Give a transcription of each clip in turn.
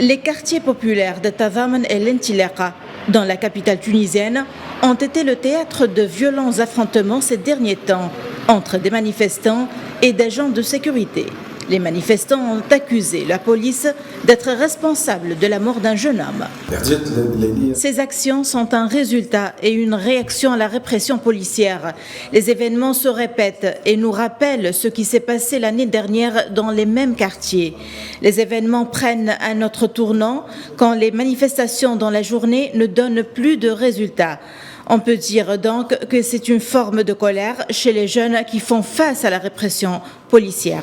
Les quartiers populaires de Tadamon et Lentileka, dans la capitale tunisienne, ont été le théâtre de violents affrontements ces derniers temps entre des manifestants et des agents de sécurité. Les manifestants ont accusé la police d'être responsable de la mort d'un jeune homme. Ces actions sont un résultat et une réaction à la répression policière. Les événements se répètent et nous rappellent ce qui s'est passé l'année dernière dans les mêmes quartiers. Les événements prennent un autre tournant quand les manifestations dans la journée ne donnent plus de résultats. On peut dire donc que c'est une forme de colère chez les jeunes qui font face à la répression policière.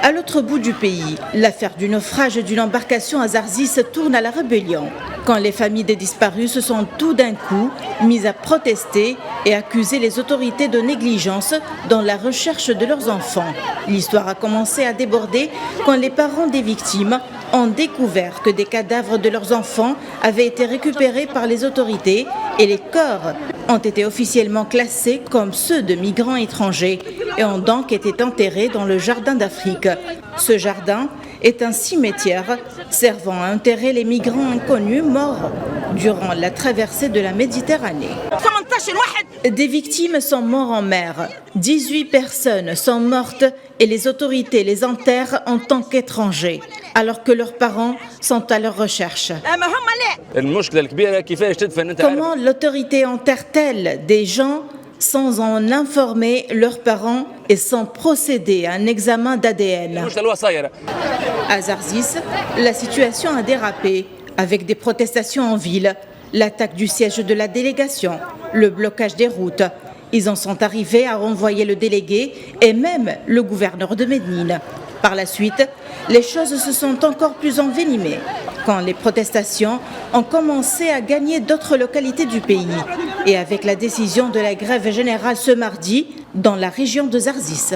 À l'autre bout du pays, l'affaire du naufrage d'une embarcation à Zarzis tourne à la rébellion, quand les familles des disparus se sont tout d'un coup mises à protester et accuser les autorités de négligence dans la recherche de leurs enfants. L'histoire a commencé à déborder quand les parents des victimes ont découvert que des cadavres de leurs enfants avaient été récupérés par les autorités et les corps ont été officiellement classés comme ceux de migrants étrangers et ont donc été enterrés dans le jardin d'Afrique. Ce jardin est un cimetière servant à enterrer les migrants inconnus morts durant la traversée de la Méditerranée. Des victimes sont mortes en mer. 18 personnes sont mortes et les autorités les enterrent en tant qu'étrangers, alors que leurs parents sont à leur recherche. Comment l'autorité enterre-t-elle des gens sans en informer leurs parents et sans procéder à un examen d'ADN? À Zarzis, la situation a dérapé avec des protestations en ville, l'attaque du siège de la délégation, le blocage des routes. Ils en sont arrivés à renvoyer le délégué et même le gouverneur de Médine. Par la suite, les choses se sont encore plus envenimées quand les protestations ont commencé à gagner d'autres localités du pays et avec la décision de la grève générale ce mardi dans la région de Zarzis.